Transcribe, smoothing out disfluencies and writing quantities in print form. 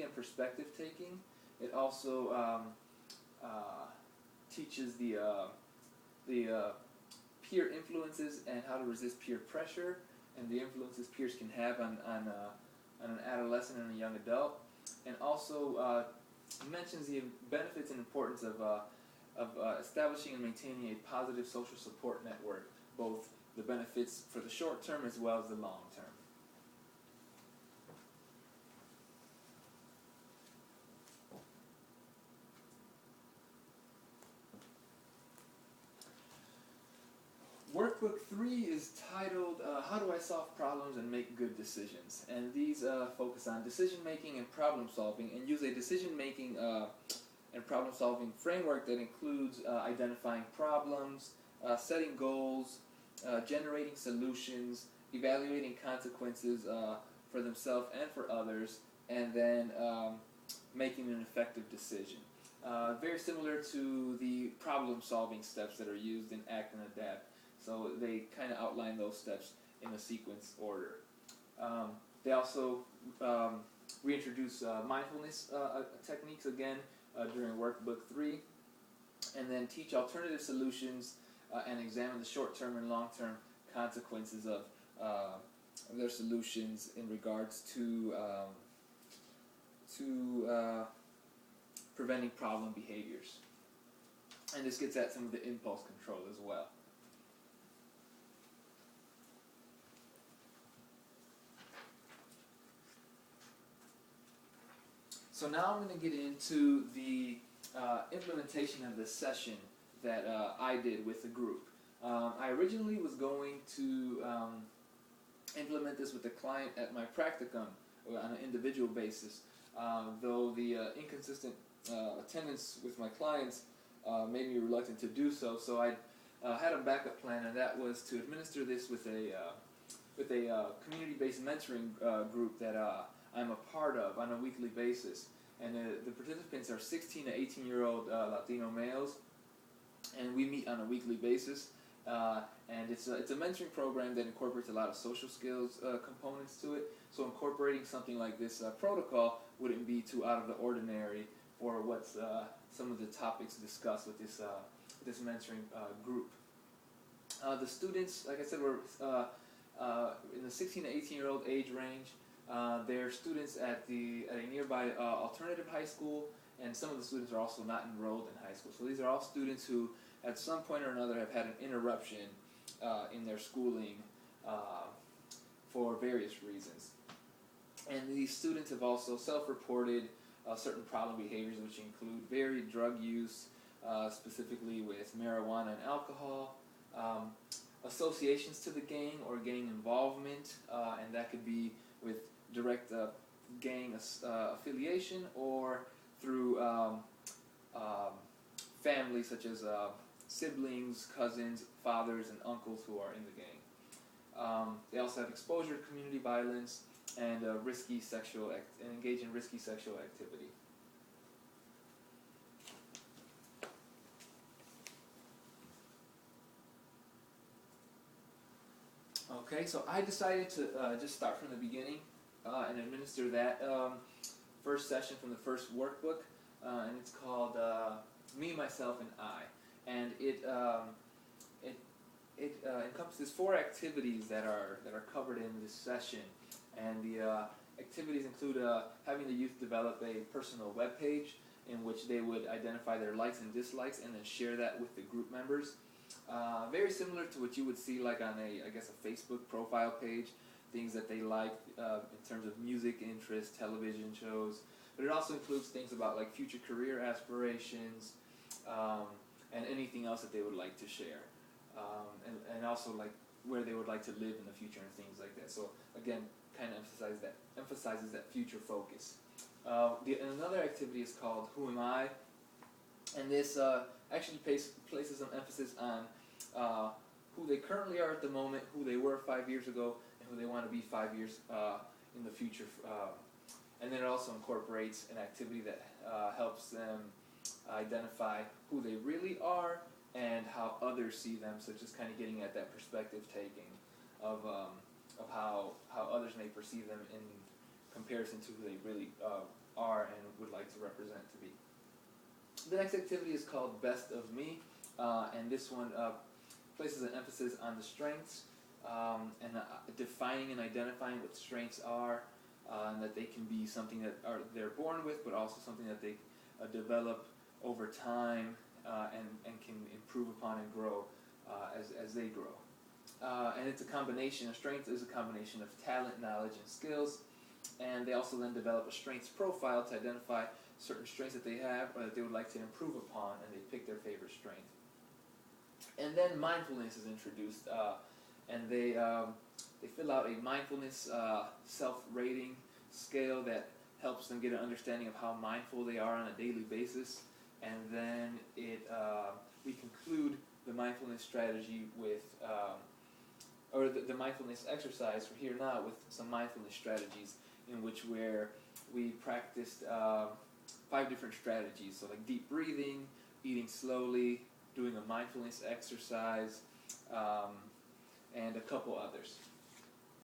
and perspective taking. It also teaches the peer influences and how to resist peer pressure and the influences peers can have on an adolescent and a young adult, and also mentions the benefits and importance of establishing and maintaining a positive social support network, both the benefits for the short term as well as the long term. Workbook 3 is titled, How Do I Solve Problems and Make Good Decisions? And these focus on decision making and problem solving, and use a decision making and problem solving framework that includes identifying problems, setting goals, generating solutions, evaluating consequences for themselves and for others, and then making an effective decision. Very similar to the problem solving steps that are used in ACT and ADAPT. So they kind of outline those steps in a sequence order. They also reintroduce mindfulness techniques again during Workbook 3, and then teach alternative solutions and examine the short-term and long-term consequences of their solutions in regards to preventing problem behaviors. And this gets at some of the impulse control as well. So now I'm going to get into the implementation of this session that I did with the group. I originally was going to implement this with the client at my practicum on an individual basis, though the inconsistent attendance with my clients made me reluctant to do so. So I had a backup plan, and that was to administer this with a community-based mentoring group that I'm a part of on a weekly basis. And the participants are 16 to 18-year-old Latino males, and we meet on a weekly basis. And it's a mentoring program that incorporates a lot of social skills components to it. So incorporating something like this protocol wouldn't be too out of the ordinary for what's some of the topics discussed with this mentoring group. The students, like I said, were in the 16 to 18-year-old age range. They're students at a nearby alternative high school, and some of the students are also not enrolled in high school. So these are all students who, at some point or another, have had an interruption in their schooling for various reasons. And these students have also self-reported certain problem behaviors, which include varied drug use, specifically with marijuana and alcohol, associations to the gang or gang involvement, and that could be with direct gang affiliation or through families such as siblings, cousins, fathers, and uncles who are in the gang. They also have exposure to community violence and engage in risky sexual activity. Okay, so I decided to just start from the beginning and administer that first session from the first workbook, and it's called Me, Myself, and I. And it encompasses 4 activities that are covered in this session. And the activities include having the youth develop a personal web page in which they would identify their likes and dislikes and then share that with the group members. Very similar to what you would see like on a Facebook profile page, things that they like in terms of music interests, television shows. But it also includes things about like future career aspirations and anything else that they would like to share. And also like where they would like to live in the future and things like that. So again, kind of emphasizes that future focus. Another activity is called Who Am I? And this actually places some emphasis on who they currently are at the moment, who they were 5 years ago, and who they want to be 5 years in the future. And then it also incorporates an activity that helps them identify who they really are and how others see them. So just kind of getting at that perspective taking of how others may perceive them in comparison to who they really are like to represent to be. The next activity is called Best of Me, and this one places an emphasis on the strengths and defining and identifying what strengths are, and that they can be something that they're born with, but also something that they develop over time and can improve upon and grow as they grow. And it's a combination. A strength is a combination of talent, knowledge, and skills. And they also then develop a strengths profile to identify certain strengths that they have or that they would like to improve upon, and they pick their favorite strength. And then mindfulness is introduced, and they fill out a mindfulness self-rating scale that helps them get an understanding of how mindful they are on a daily basis. And then we conclude the mindfulness strategy with or the mindfulness exercise for here now with some mindfulness strategies in which we practiced 5 different strategies. So like deep breathing, eating slowly, doing a mindfulness exercise, and a couple others.